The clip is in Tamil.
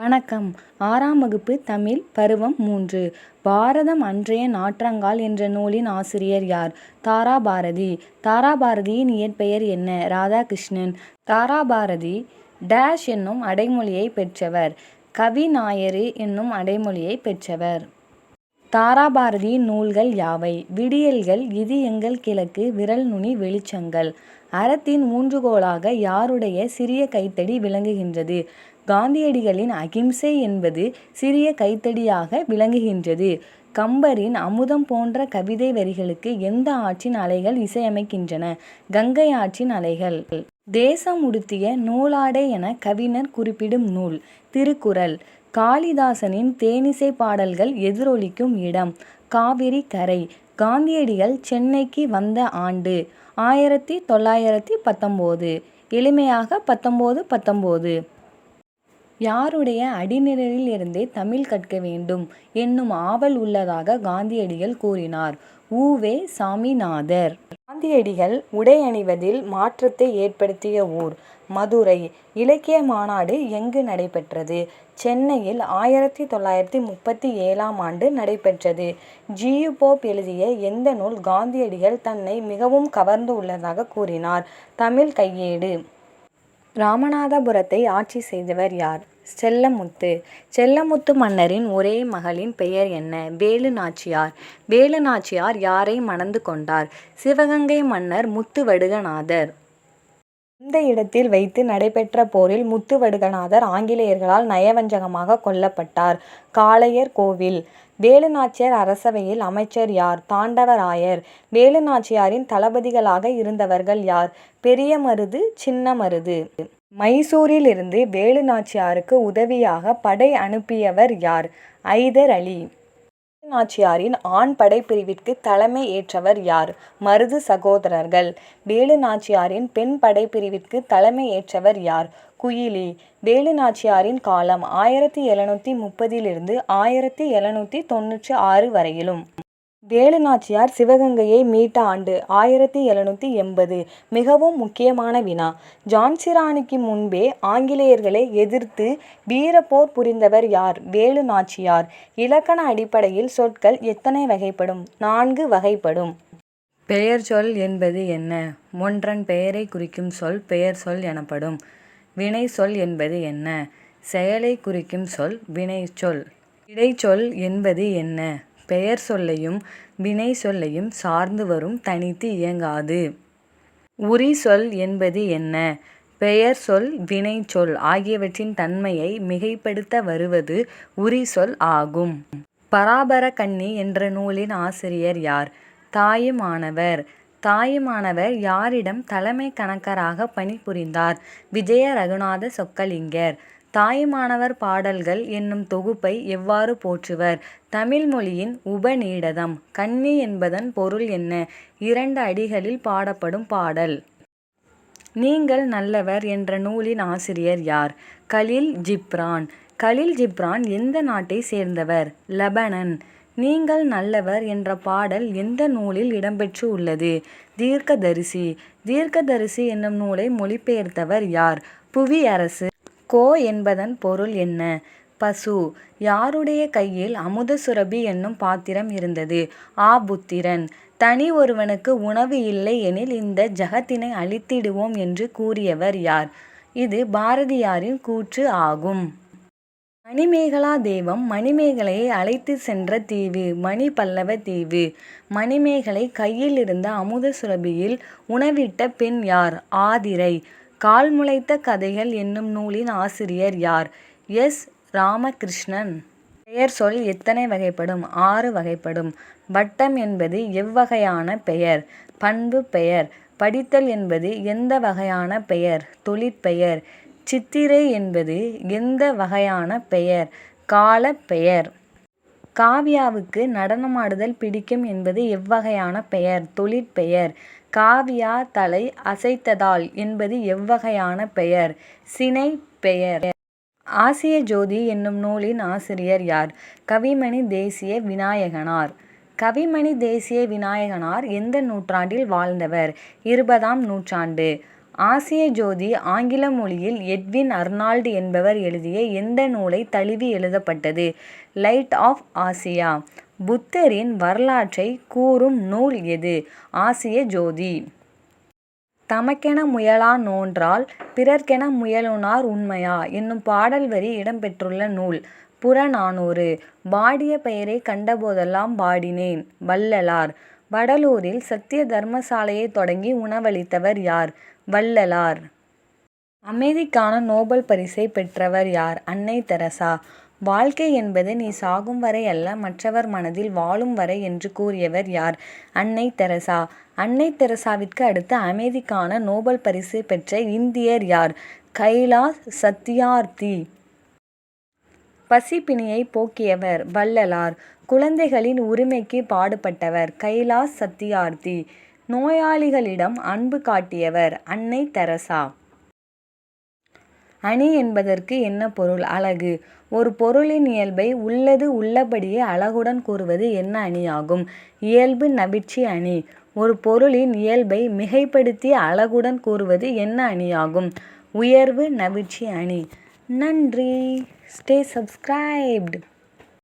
வணக்கம். 6ஆம் வகுப்பு தமிழ் பருவம் 3. பாரதம் அன்றைய நாற்றங்கால் என்ற நூலின் ஆசிரியர் யார்? தாராபாரதி. தாராபாரதியின் இயற்பெயர் என்ன? ராதாகிருஷ்ணன். தாராபாரதி டேஷ் என்னும் அடைமொழியை பெற்றவர். கவிநாயரி என்னும் அடைமொழியை பெற்றவர். தாராபாரதியின் நூல்கள் யாவை? விடியல்கள், இது எங்கள் கிழக்கு, விரல் நுனி, வெளிச்சங்கள். அறத்தின் ஊன்றுகோலாக யாருடைய சிறிய கைத்தடி விளங்குகின்றது? காந்தியடிகளின் அகிம்சை என்பது சிறிய கைத்தடியாக விளங்குகின்றது. கம்பரின் அமுதம் போன்ற கவிதை வரிகளுக்கு எந்த ஆற்றின் அலைகள் இசையமைக்கின்றன? கங்கை ஆற்றின் அலைகள். தேசம் உடுத்திய நூலாடை என கவிஞர் குறிப்பிடும் நூல் திருக்குறள். காளிதாசனின் தேனிசை பாடல்கள் எதிரொலிக்கும் இடம் காவிரி கரை. காந்தியடிகள் சென்னைக்கு வந்த ஆண்டு 1919. எளிமையாக 1919. யாருடைய அடிநிழலில் இருந்தே தமிழ் கற்க வேண்டும் என்னும் ஆவல் உள்ளதாக காந்தியடிகள் கூறினார்? உ.வே. சாமிநாதர். காந்தியடிகள் உடை அணிவதில் மாற்றத்தை ஏற்படுத்திய ஊர் மதுரை. இலக்கிய மாநாடு எங்கு நடைபெற்றது? சென்னையில் 1937ஆம் ஆண்டு நடைபெற்றது. ஜி.யு. போப் எழுதிய எந்த நூல் காந்தியடிகள் தன்னை மிகவும் கவர்ந்து உள்ளதாக கூறினார்? தமிழ் கையேடு. ராமநாதபுரத்தை ஆட்சி செய்தவர் யார்? செல்லமுத்து. செல்லமுத்து மன்னரின் ஒரே மகளின் பெயர் என்ன? வேலு நாச்சியார். வேலு நாச்சியார் யாரை மணந்து கொண்டார்? சிவகங்கை மன்னர் முத்துவடுகநாதர். இந்த இடத்தில் வைத்து நடைபெற்ற போரில் முத்துவடுகநாதர் ஆங்கிலேயர்களால் நயவஞ்சகமாக கொல்லப்பட்டார். காளையர் கோவில். வேலு நாச்சியார் அரசவையில் அமைச்சர் யார்? தாண்டவராயர். வேலு நாச்சியாரின் தளபதிகளாக இருந்தவர்கள் யார்? பெரிய மருது, சின்ன மருது. மைசூரில் இருந்து வேலு நாச்சியாருக்கு உதவியாக படை அனுப்பியவர் யார்? ஐதர் அலி. வேலு நாச்சியாரின் ஆண் படைப்பிரிவிற்கு தலைமை ஏற்றவர் யார்? மருது சகோதரர்கள். வேலு நாச்சியாரின் பெண் படைப்பிரிவிற்கு தலைமை ஏற்றவர் யார்? குயிலி. வேலு நாச்சியாரின் காலம் 1730 1796 வரையிலும். வேலு நாச்சியார் சிவகங்கையை மீட்ட ஆண்டு 1780. மிகவும் முக்கியமான வினா. ஜான்சி ராணிக்கு முன்பே ஆங்கிலேயர்களை எதிர்த்து வீரப்போர் புரிந்தவர் யார்? வேலு நாச்சியார். இலக்கண அடிப்படையில் சொற்கள் எத்தனை வகைப்படும்? 4 வகைப்படும். பெயர் சொல் என்பது என்ன? ஒன்றன் பெயரை குறிக்கும் சொல் பெயர் சொல் எனப்படும். வினை சொல் என்பது என்ன? செயலை குறிக்கும் சொல் வினைச்சொல். இடைச்சொல் என்பது என்ன? பெயர் சொல்லையும் வினை சொல்லையும் சார்ந்து வரும், தனித்து இயங்காது. உரி சொல் என்பது என்ன? பெயர் சொல் வினைச்சொல் ஆகியவற்றின் தன்மையை மிகைப்படுத்த வருவது உரி சொல் ஆகும். பராபரக்கண்ணி என்ற நூலின் ஆசிரியர் யார்? தாயுமானவர். தாயுமானவர் யாரிடம் தலைமை கணக்கராக பணிபுரிந்தார்? விஜய ரகுநாத சொக்கலிங்கர். தாயுமானவர் பாடல்கள் என்னும் தொகுப்பை எவ்வாறு போற்றுவர்? தமிழ் மொழியின் உபநீடதம். கண்ணி என்பதன் பொருள் என்ன? 2 அடிகளில் பாடப்படும் பாடல். நீங்கள் நல்லவர் என்ற நூலின் ஆசிரியர் யார்? கலீல் ஜிப்ரான். கலீல் ஜிப்ரான் எந்த நாட்டை சேர்ந்தவர்? லெபனான். நீங்கள் நல்லவர் என்ற பாடல் எந்த நூலில் இடம்பெற்று உள்ளது? தீர்க்கதரிசி. தீர்க்கதரிசி என்னும் நூலை மொழிபெயர்த்தவர் யார்? புவியரசு. கோ என்பதன் பொருள் என்ன? பசு. யாருடைய கையில் அமுத சுரபி என்னும் பாத்திரம் இருந்தது? ஆபுத்திரன். தனி ஒருவனுக்கு உணவு இல்லை எனில் இந்த ஜகத்தினை அழித்திடுவோம் என்று கூறியவர் யார்? இது பாரதியாரின் கூற்று ஆகும். மணிமேகலா தெய்வம் மணிமேகலையை அழைத்து சென்ற தீவு மணிபல்லவ தீவு. மணிமேகலை கையில் இருந்த அமுத சுரபியில் உணவிட்ட பெண் யார்? ஆதிரை. கால் முளைத்த கதைகள் என்னும் நூலின் ஆசிரியர் யார்? எஸ். ராமகிருஷ்ணன். பெயர் சொல் எத்தனை வகைப்படும்? 6 வகைப்படும். வட்டம் என்பது எவ்வகையான பெயர்? பண்பு பெயர். படித்தல் என்பது எந்த வகையான பெயர்? தொழிற்பெயர். சித்திரை என்பது எந்த வகையான பெயர்? காலப் பெயர். காவியாவுக்கு நடனமாடுதல் பிடிக்கும் என்பது எவ்வகையான பெயர்? தொழிற்பெயர். காவியா தலை அசைத்ததால் என்பது எவ்வகையான பெயர்? சினை பெயர். ஆசிய ஜோதி என்னும் நூலின் ஆசிரியர் யார்? கவிமணி தேசிய விநாயகனார். கவிமணி தேசிய விநாயகனார் எந்த நூற்றாண்டில் வாழ்ந்தவர்? 20ஆம் நூற்றாண்டு. ஆசிய ஜோதி ஆங்கில மொழியில் எட்வின் அர்னால்டு என்பவர் எழுதிய எந்த நூலை தழுவி எழுதப்பட்டது? Light of Asia. புத்தரின் வரலாற்றை கூறும் நூல் எது? ஆசிய ஜோதி. தமக்கென முயலா நோன்றால் பிறர்க்கென முயலுனார் உண்மையா என்னும் பாடல் வரி இடம்பெற்றுள்ள நூல் புறநானூறு. வாடிய பயிரை கண்டபோதெல்லாம் வாடினேன். வள்ளலார். வடலூரில் சத்திய தர்மசாலையை தொடங்கி உணவளித்தவர் யார்? வள்ளலார். அமைதிக்கான நோபல் பரிசை பெற்றவர் யார்? அன்னை தெரசா. வாழ்க்கை என்பது நீ சாகும் வரை அல்ல, மற்றவர் மனதில் வாழும் வரை என்று கூறியவர் யார்? அன்னை தெரசா. அன்னை தெரசாவிற்கு அடுத்து அமைதிக்கான நோபல் பரிசு பெற்ற இந்தியர் யார்? கைலாஷ் சத்தியார்த்தி. பசிப்பிணியை போக்கியவர் வள்ளலார். குழந்தைகளின் உரிமைக்கு பாடுபட்டவர் கைலாஷ் சத்தியார்த்தி. நோயாளிகளிடம் அன்பு காட்டியவர் அன்னை தெரசா. அணி என்பதற்கு என்ன பொருள்? அழகு. ஒரு பொருளின் இயல்பை உள்ளது உள்ளபடியே அழகுடன் கூறுவது என்ன அணியாகும்? இயல்பு நவிற்சி அணி. ஒரு பொருளின் இயல்பை மிகைப்படுத்தி அழகுடன் கூறுவது என்ன அணியாகும்? உயர்வு நவிற்சி அணி. நன்றி. Stay subscribed.